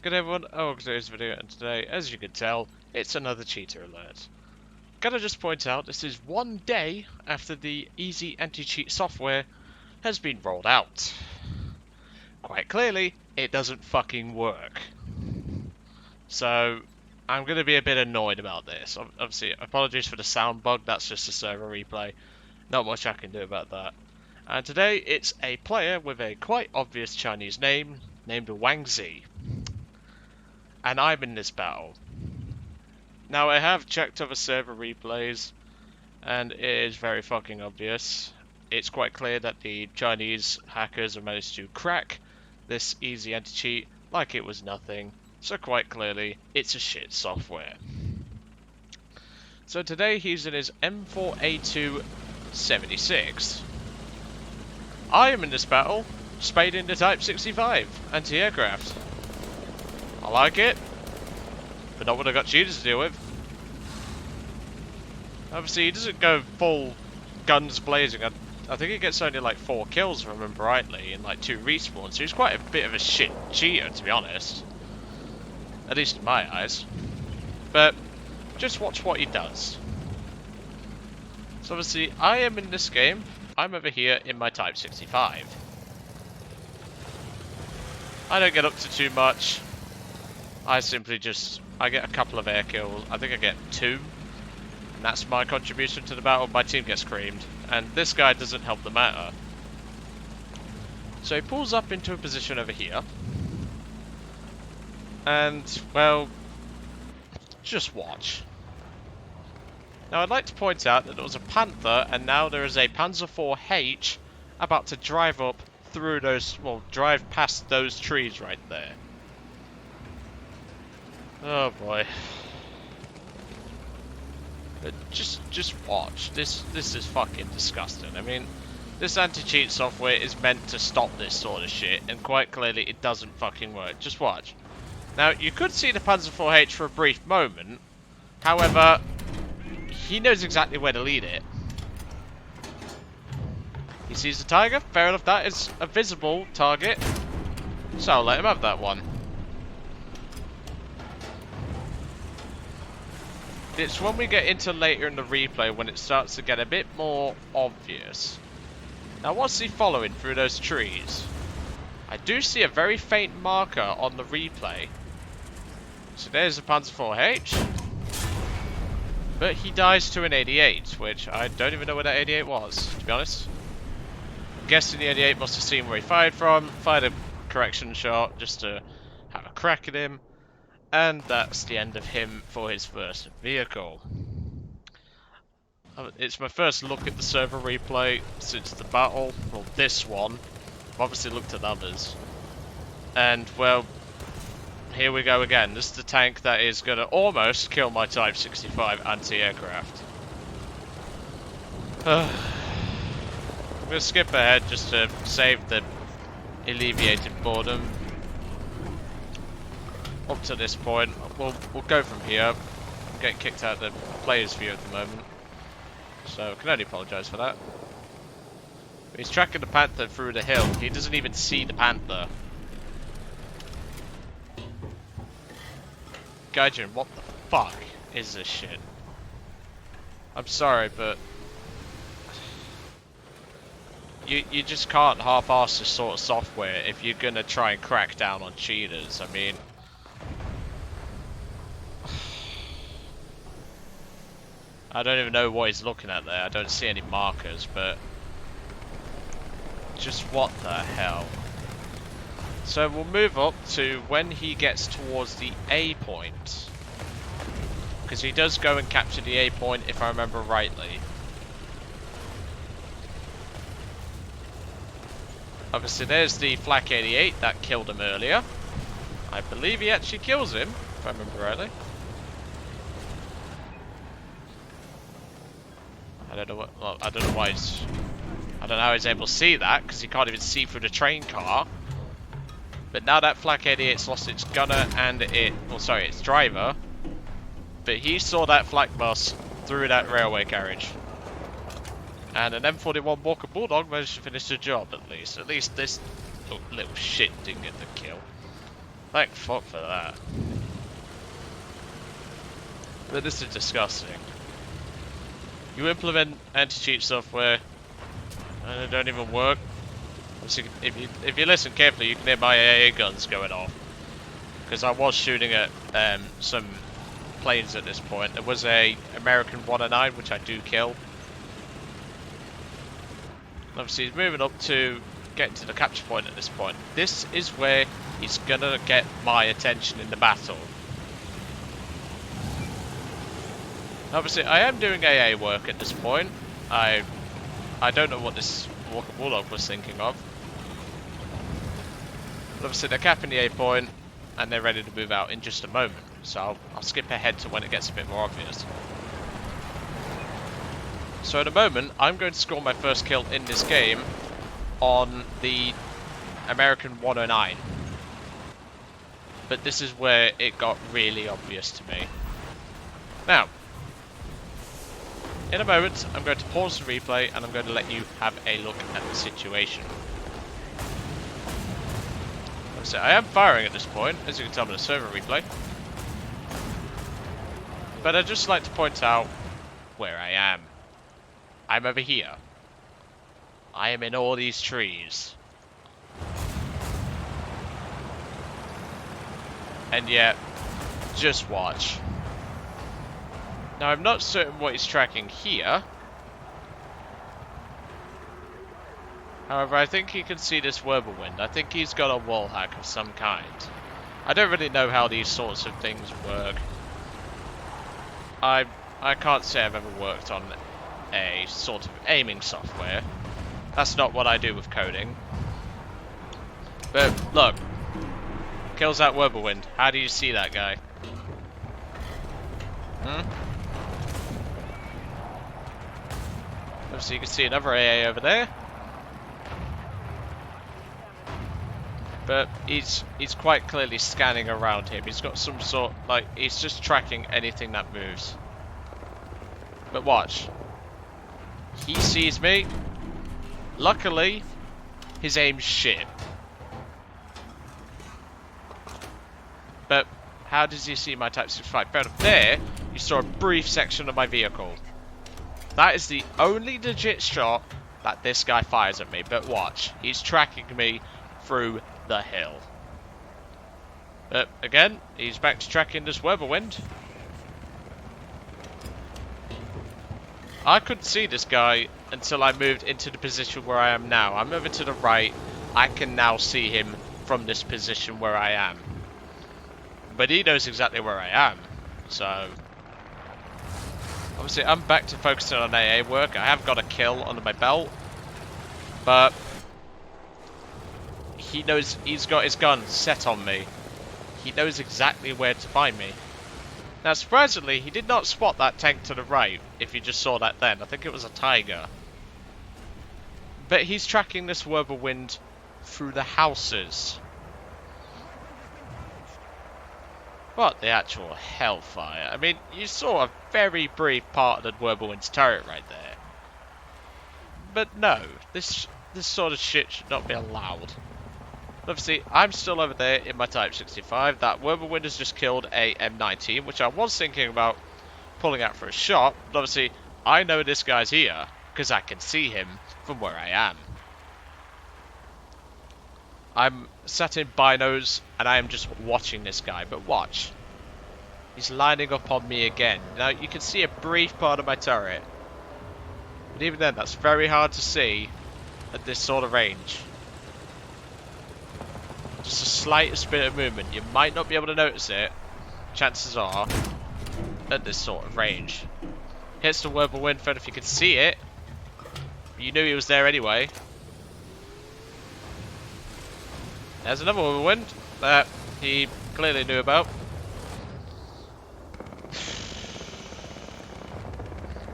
Good everyone, welcome to today's video, and today, as you can tell, it's another cheater alert. Gotta just point out, this is one day after the EasyAntiCheat software has been rolled out. Quite clearly, it doesn't fucking work. So, I'm gonna be a bit annoyed about this. Obviously, apologies for the sound bug, that's just a server replay. Not much I can do about that. And today, it's a player with a quite obvious Chinese name, named Wangsiiiii. And I'm in this battle. Now I have checked other server replays, and it is very fucking obvious. It's quite clear that the Chinese hackers have managed to crack this EasyAntiCheat like it was nothing, so quite clearly it's a shit software. So today he's in his M4A2 76. I am in this battle, spading the Type 65 anti-aircraft. I like it, but not what I got cheaters to deal with. Obviously, he doesn't go full guns blazing. I think he gets only like 4 kills, if I remember rightly, and like 2 respawns. So he's quite a bit of a shit cheater, to be honest. At least in my eyes. But just watch what he does. So obviously, I am in this game. I'm over here in my Type 65. I don't get up to too much. I simply I get a couple of air kills. I think I get 2. And that's my contribution to the battle. My team gets creamed. And this guy doesn't help the matter. So he pulls up into a position over here. And, well, just watch. Now I'd like to point out that there was a Panther, and now there is a Panzer IV-H about to drive up through those, well, drive past those trees right there. Oh boy. But just watch. This is fucking disgusting. I mean, this anti-cheat software is meant to stop this sort of shit, and quite clearly it doesn't fucking work. Just watch. Now, you could see the Panzer IV-H for a brief moment. However, he knows exactly where to lead it. He sees the Tiger. Fair enough, that is a visible target. So I'll let him have that one. It's when we get into later in the replay when it starts to get a bit more obvious. Now what's he following through those trees? I do see a very faint marker on the replay. So there's the Panzer IV-H. But he dies to an 88, which I don't even know where that 88 was, to be honest. I'm guessing the 88 must have seen where he fired from, fired a correction shot just to have a crack at him. And that's the end of him for his first vehicle. It's my first look at the server replay since the battle. Well, this one. I've obviously looked at others. And, well, here we go again. This is the tank that is going to almost kill my Type 65 anti-aircraft. I'm going to skip ahead just to save the alleviated boredom. Up to this point, we'll go from here. I'm getting kicked out of the player's view at the moment, so I can only apologise for that. He's tracking the Panther through the hill. He doesn't even see the Panther. Gaijin, what the fuck is this shit? I'm sorry, but you just can't half-arse this sort of software if you're gonna try and crack down on cheaters. I mean, I don't even know what he's looking at there. I don't see any markers, but just what the hell. So we'll move up to when he gets towards the A point. Because he does go and capture the A point, if I remember rightly. Obviously there's the Flak 88 that killed him earlier. I believe he actually kills him, if I remember rightly. I don't know what. Well, I don't know why he's. I don't know how he's able to see that because he can't even see through the train car. But now that Flak 88's lost its gunner and its driver. But he saw that flak bus through that railway carriage. And an M41 Walker Bulldog managed to finish the job at least. At least this little shit didn't get the kill. Thank fuck for that. But this is disgusting. You implement anti-cheat software and it don't even work. Obviously, if you listen carefully, you can hear my AA guns going off. Because I was shooting at some planes at this point. There was a American 109 which I do kill. Obviously he's moving up to getting to the capture point at this point. This is where he's gonna get my attention in the battle. Obviously I am doing AA work at this point. I don't know what this Warlock was thinking of. But obviously they're capping the A point and they're ready to move out in just a moment. So I'll skip ahead to when it gets a bit more obvious. So in a moment, I'm going to score my first kill in this game on the American 109. But this is where it got really obvious to me. Now, in a moment, I'm going to pause the replay and I'm going to let you have a look at the situation. So I am firing at this point, as you can tell by the server replay. But I'd just like to point out where I am. I'm over here. I am in all these trees. And yet, just watch. Now I'm not certain what he's tracking here. However, I think he can see this whirlwind. I think he's got a wall hack of some kind. I don't really know how these sorts of things work. I can't say I've ever worked on a sort of aiming software. That's not what I do with coding. But look, kills that whirlwind. How do you see that guy? Obviously you can see another AA over there. But he's quite clearly scanning around him. He's got some sort, like, he's just tracking anything that moves. But watch. He sees me. Luckily, his aim's shit. But how does he see my Type 65? Right up there, you saw a brief section of my vehicle. That is the only legit shot that this guy fires at me. But watch, he's tracking me through the hill. But again, he's back to tracking this whirlwind. I couldn't see this guy until I moved into the position where I am now. I'm over to the right. I can now see him from this position where I am. But he knows exactly where I am. So obviously I'm back to focusing on AA work. I have got a kill under my belt. But he knows he's got his gun set on me. He knows exactly where to find me. Now, surprisingly, he did not spot that tank to the right, if you just saw that then. I think it was a Tiger. But he's tracking this whirlwind through the houses. What the actual hellfire? I mean, you saw a very brief part of the whirlwind's turret right there. But no, this sort of shit should not be allowed. Obviously, I'm still over there in my Type 65. That whirlwind has just killed a M19, which I was thinking about pulling out for a shot. But obviously, I know this guy's here because I can see him from where I am. I'm sat in binos and I am just watching this guy. But watch. He's lining up on me again. Now, you can see a brief part of my turret. But even then, that's very hard to see at this sort of range. Just the slightest bit of movement. You might not be able to notice it, chances are, at this sort of range. Hits the whirlwind, don't know if you could see it. You knew he was there anyway. There's another whirlwind that he clearly knew about.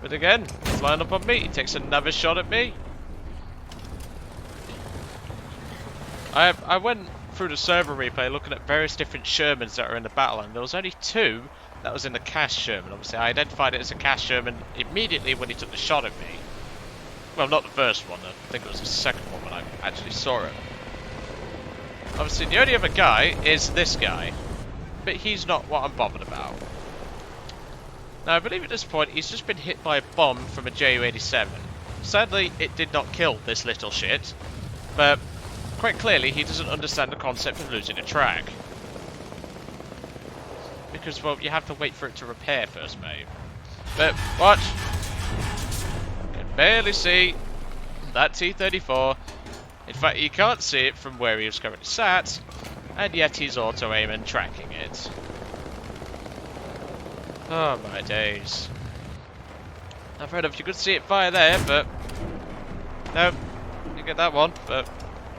But again, he's lined up on me. He takes another shot at me. I went through the server replay looking at various different Shermans that are in the battle, and there was only two that was in the cash Sherman. Obviously I identified it as a cash Sherman immediately when he took the shot at me. Well, not the first one, I think it was the second one when I actually saw it. Obviously, the only other guy is this guy, but he's not what I'm bothered about. Now, I believe at this point he's just been hit by a bomb from a Ju-87. Sadly, it did not kill this little shit, but quite clearly he doesn't understand the concept of losing a track. Because, well, you have to wait for it to repair first, mate. But, watch! You can barely see that T-34. In fact, you can't see it from where he was currently sat, and yet he's auto-aiming tracking it. Oh my days. I don't know if you could see it via there, but... Nope, didn't get that one, but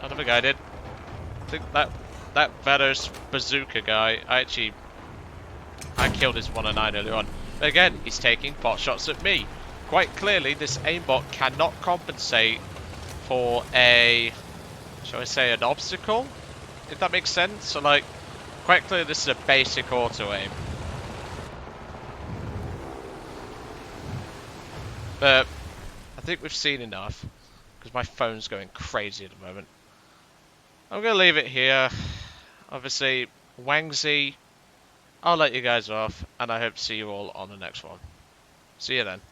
I don't think I did. I think that Vados bazooka guy, I killed his 109 earlier on. But again, he's taking pot shots at me. Quite clearly, this aimbot cannot compensate for a, shall I say, an obstacle? If that makes sense. So, like, quite clearly this is a basic auto-aim. But I think we've seen enough, because my phone's going crazy at the moment. I'm going to leave it here. Obviously, Wangsiiiii, I'll let you guys off, and I hope to see you all on the next one. See you then.